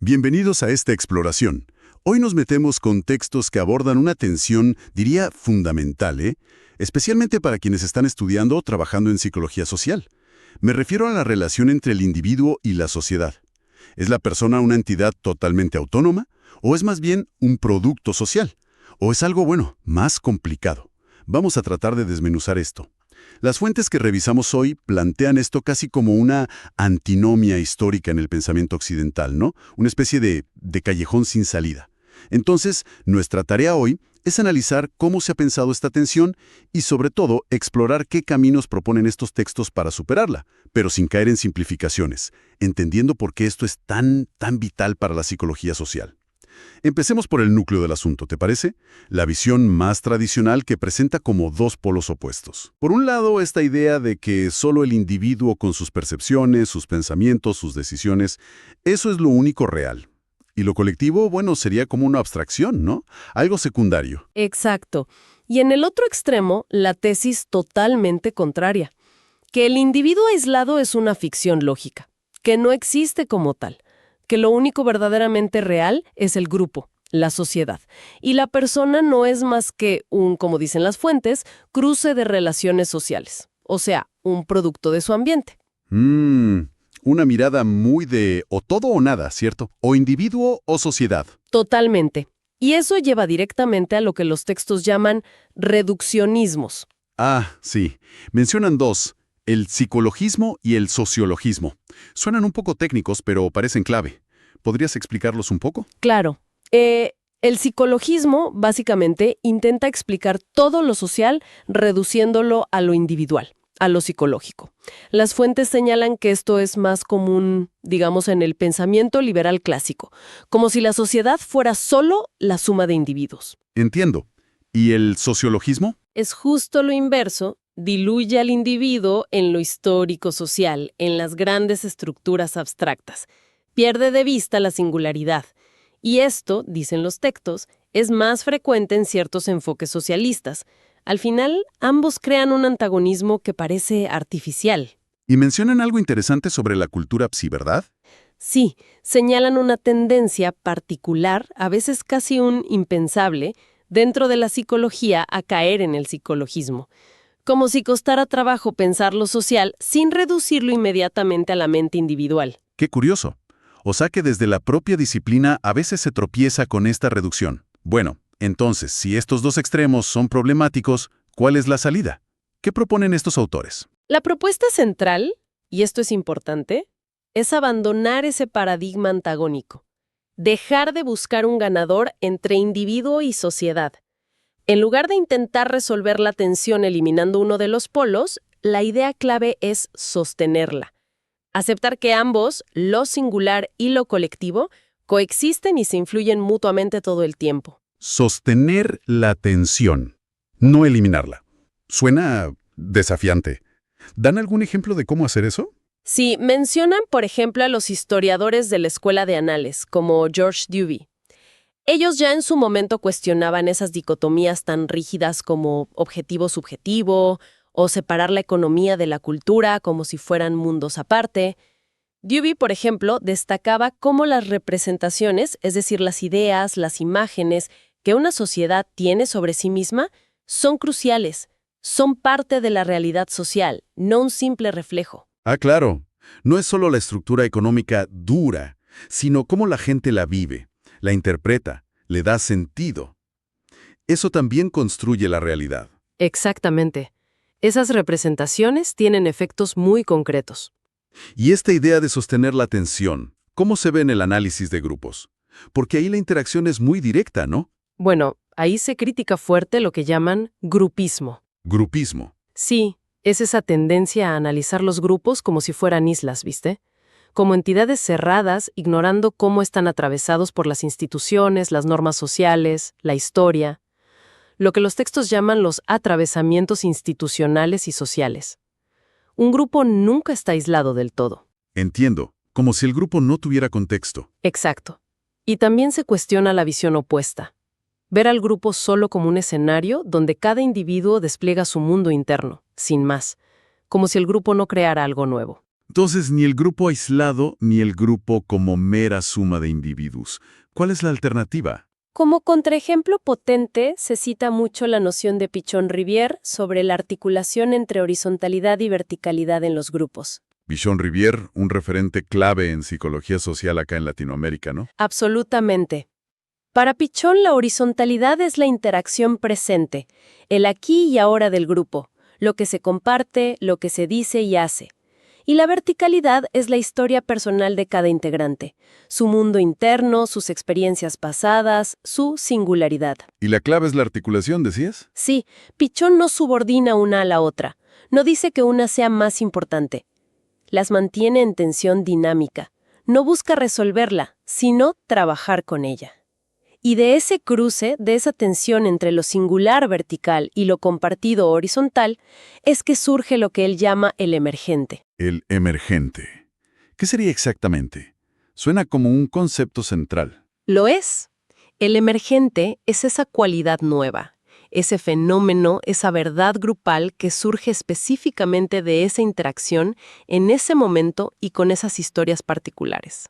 Bienvenidos a esta exploración. Hoy nos metemos con textos que abordan una tensión, diría, fundamental, especialmente para quienes están estudiando o trabajando en psicología social. Me refiero a la relación entre el individuo y la sociedad. ¿Es la persona una entidad totalmente autónoma? ¿O es más bien un producto social? ¿O es algo, más complicado? Vamos a tratar de desmenuzar esto. Las fuentes que revisamos hoy plantean esto casi como una antinomia histórica en el pensamiento occidental, ¿no? Una especie de callejón sin salida. Entonces, nuestra tarea hoy es analizar cómo se ha pensado esta tensión y, sobre todo, explorar qué caminos proponen estos textos para superarla, pero sin caer en simplificaciones, entendiendo por qué esto es tan vital para la psicología social. Empecemos por el núcleo del asunto, ¿te parece? La visión más tradicional que presenta como dos polos opuestos. Por un lado, esta idea de que solo el individuo con sus percepciones, sus pensamientos, sus decisiones, eso es lo único real. Y lo colectivo, sería como una abstracción, ¿no? Algo secundario. Exacto. Y en el otro extremo, la tesis totalmente contraria, que el individuo aislado es una ficción lógica, que no existe como tal, que lo único verdaderamente real es el grupo, la sociedad, y la persona no es más que un, como dicen las fuentes, cruce de relaciones sociales, o sea, un producto de su ambiente. Una mirada muy de o todo o nada, ¿cierto? O individuo o sociedad. Totalmente. Y eso lleva directamente a lo que los textos llaman reduccionismos. Ah, sí. Mencionan dos, el psicologismo y el sociologismo. Suenan un poco técnicos, pero parecen clave. ¿Podrías explicarlos un poco? Claro. El psicologismo, básicamente, intenta explicar todo lo social reduciéndolo a lo individual, a lo psicológico. Las fuentes señalan que esto es más común, digamos, en el pensamiento liberal clásico, como si la sociedad fuera solo la suma de individuos. Entiendo. ¿Y el sociologismo? Es justo lo inverso, diluye al individuo en lo histórico-social, en las grandes estructuras abstractas. Pierde de vista la singularidad. Y esto, dicen los textos, es más frecuente en ciertos enfoques socialistas. Al final, ambos crean un antagonismo que parece artificial. Y mencionan algo interesante sobre la cultura psi, ¿verdad? Sí, señalan una tendencia particular, a veces casi un impensable, dentro de la psicología a caer en el psicologismo. Como si costara trabajo pensar lo social sin reducirlo inmediatamente a la mente individual. Qué curioso. O sea que desde la propia disciplina a veces se tropieza con esta reducción. Bueno, entonces, si estos dos extremos son problemáticos, ¿cuál es la salida? ¿Qué proponen estos autores? La propuesta central, y esto es importante, es abandonar ese paradigma antagónico. Dejar de buscar un ganador entre individuo y sociedad. En lugar de intentar resolver la tensión eliminando uno de los polos, la idea clave es sostenerla. Aceptar que ambos, lo singular y lo colectivo, coexisten y se influyen mutuamente todo el tiempo. Sostener la tensión, no eliminarla. Suena desafiante. ¿Dan algún ejemplo de cómo hacer eso? Sí, mencionan, por ejemplo, a los historiadores de la Escuela de Anales, como George Dewey. Ellos ya en su momento cuestionaban esas dicotomías tan rígidas como objetivo-subjetivo, o separar la economía de la cultura como si fueran mundos aparte. Dewey, por ejemplo, destacaba cómo las representaciones, es decir, las ideas, las imágenes que una sociedad tiene sobre sí misma, son cruciales, son parte de la realidad social, no un simple reflejo. Ah, claro. No es solo la estructura económica dura, sino cómo la gente la vive, la interpreta, le da sentido. Eso también construye la realidad. Exactamente. Esas representaciones tienen efectos muy concretos. Y esta idea de sostener la atención, ¿cómo se ve en el análisis de grupos? Porque ahí la interacción es muy directa, ¿no? Bueno, ahí se critica fuerte lo que llaman grupismo. Grupismo. Sí, es esa tendencia a analizar los grupos como si fueran islas, ¿viste? Como entidades cerradas, ignorando cómo están atravesados por las instituciones, las normas sociales, la historia. Lo que los textos llaman los atravesamientos institucionales y sociales. Un grupo nunca está aislado del todo. Entiendo, como si el grupo no tuviera contexto. Exacto. Y también se cuestiona la visión opuesta. Ver al grupo solo como un escenario donde cada individuo despliega su mundo interno, sin más, como si el grupo no creara algo nuevo. Entonces, ni el grupo aislado ni el grupo como mera suma de individuos. ¿Cuál es la alternativa? Como contraejemplo potente, se cita mucho la noción de Pichon-Rivière sobre la articulación entre horizontalidad y verticalidad en los grupos. Pichon-Rivière, un referente clave en psicología social acá en Latinoamérica, ¿no? Absolutamente. Para Pichon, la horizontalidad es la interacción presente, el aquí y ahora del grupo, lo que se comparte, lo que se dice y hace. Y la verticalidad es la historia personal de cada integrante, su mundo interno, sus experiencias pasadas, su singularidad. ¿Y la clave es la articulación, decías? Sí, Pichon no subordina una a la otra, no dice que una sea más importante. Las mantiene en tensión dinámica, no busca resolverla, sino trabajar con ella. Y de ese cruce, de esa tensión entre lo singular vertical y lo compartido horizontal, es que surge lo que él llama el emergente. El emergente. ¿Qué sería exactamente? Suena como un concepto central. Lo es. El emergente es esa cualidad nueva, ese fenómeno, esa verdad grupal que surge específicamente de esa interacción en ese momento y con esas historias particulares.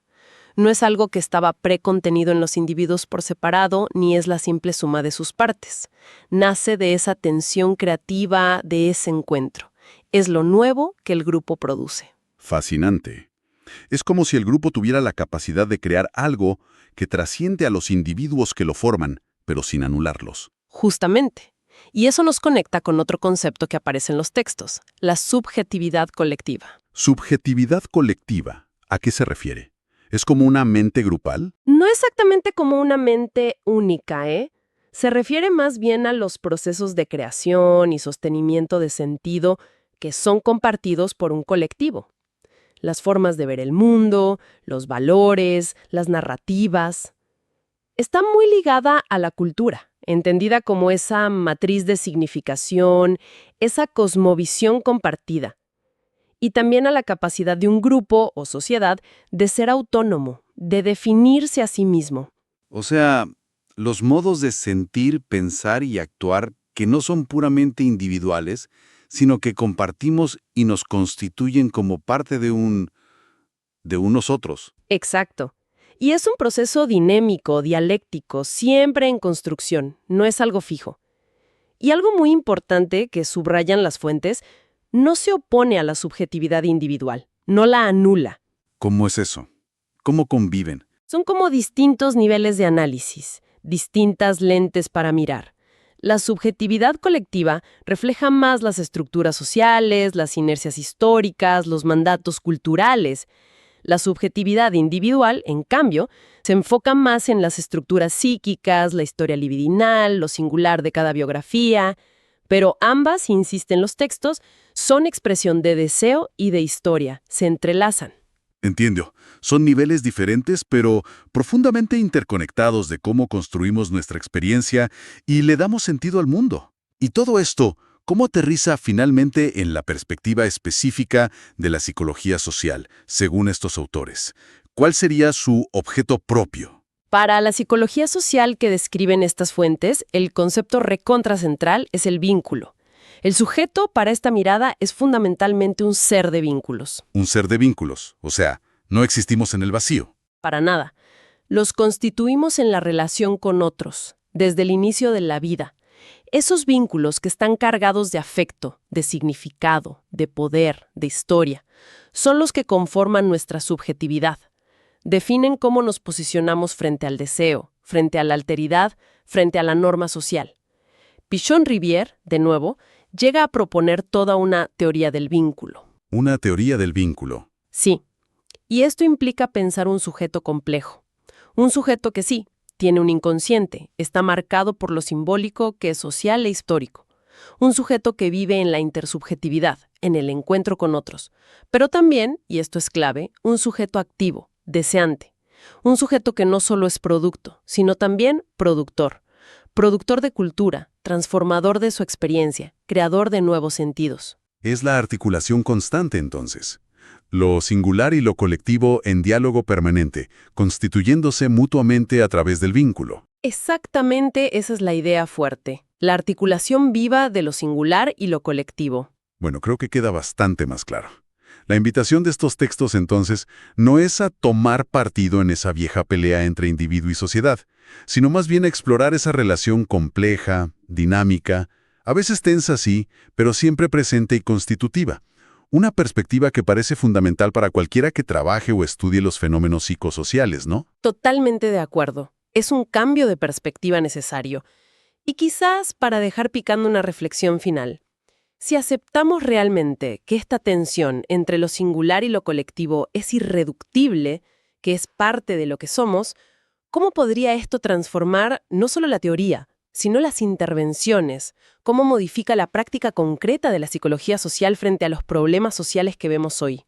No es algo que estaba precontenido en los individuos por separado, ni es la simple suma de sus partes. Nace de esa tensión creativa, de ese encuentro. Es lo nuevo que el grupo produce. Fascinante. Es como si el grupo tuviera la capacidad de crear algo que trasciende a los individuos que lo forman, pero sin anularlos. Justamente. Y eso nos conecta con otro concepto que aparece en los textos, la subjetividad colectiva. Subjetividad colectiva. ¿A qué se refiere? ¿Es como una mente grupal? No exactamente como una mente única, ¿eh? Se refiere más bien a los procesos de creación y sostenimiento de sentido que son compartidos por un colectivo. Las formas de ver el mundo, los valores, las narrativas. Está muy ligada a la cultura, entendida como esa matriz de significación, esa cosmovisión compartida. Y también a la capacidad de un grupo o sociedad de ser autónomo, de definirse a sí mismo. O sea, los modos de sentir, pensar y actuar que no son puramente individuales, sino que compartimos y nos constituyen como parte de unos otros. Exacto. Y es un proceso dinámico, dialéctico, siempre en construcción, no es algo fijo. Y algo muy importante que subrayan las fuentes, no se opone a la subjetividad individual, no la anula. ¿Cómo es eso? ¿Cómo conviven? Son como distintos niveles de análisis, distintas lentes para mirar. La subjetividad colectiva refleja más las estructuras sociales, las inercias históricas, los mandatos culturales. La subjetividad individual, en cambio, se enfoca más en las estructuras psíquicas, la historia libidinal, lo singular de cada biografía. Pero ambas, insisten los textos, son expresión de deseo y de historia, se entrelazan. Entiendo. Son niveles diferentes, pero profundamente interconectados de cómo construimos nuestra experiencia y le damos sentido al mundo. Y todo esto, ¿cómo aterriza finalmente en la perspectiva específica de la psicología social, según estos autores? ¿Cuál sería su objeto propio? Para la psicología social que describen estas fuentes, el concepto recontracentral es el vínculo. El sujeto para esta mirada es fundamentalmente un ser de vínculos. Un ser de vínculos, o sea, no existimos en el vacío. Para nada. Los constituimos en la relación con otros, desde el inicio de la vida. Esos vínculos que están cargados de afecto, de significado, de poder, de historia, son los que conforman nuestra subjetividad. Definen cómo nos posicionamos frente al deseo, frente a la alteridad, frente a la norma social. Pichon-Rivière, de nuevo, llega a proponer toda una teoría del vínculo. Una teoría del vínculo. Sí, y esto implica pensar un sujeto complejo. Un sujeto que sí, tiene un inconsciente, está marcado por lo simbólico que es social e histórico. Un sujeto que vive en la intersubjetividad, en el encuentro con otros. Pero también, y esto es clave, un sujeto activo, deseante. Un sujeto que no solo es producto, sino también productor. Productor de cultura, transformador de su experiencia, creador de nuevos sentidos. Es la articulación constante, entonces. Lo singular y lo colectivo en diálogo permanente, constituyéndose mutuamente a través del vínculo. Exactamente esa es la idea fuerte. La articulación viva de lo singular y lo colectivo. Bueno, creo que queda bastante más claro. La invitación de estos textos, entonces, no es a tomar partido en esa vieja pelea entre individuo y sociedad, sino más bien a explorar esa relación compleja, dinámica, a veces tensa sí, pero siempre presente y constitutiva. Una perspectiva que parece fundamental para cualquiera que trabaje o estudie los fenómenos psicosociales, ¿no? Totalmente de acuerdo. Es un cambio de perspectiva necesario. Y quizás para dejar picando una reflexión final. Si aceptamos realmente que esta tensión entre lo singular y lo colectivo es irreductible, que es parte de lo que somos, ¿cómo podría esto transformar no solo la teoría, sino las intervenciones? ¿Cómo modifica la práctica concreta de la psicología social frente a los problemas sociales que vemos hoy?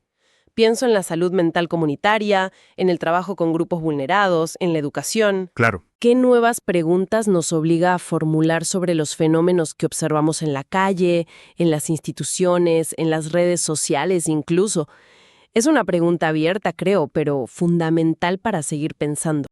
Pienso en la salud mental comunitaria, en el trabajo con grupos vulnerados, en la educación. Claro. ¿Qué nuevas preguntas nos obliga a formular sobre los fenómenos que observamos en la calle, en las instituciones, en las redes sociales incluso? Es una pregunta abierta, creo, pero fundamental para seguir pensando.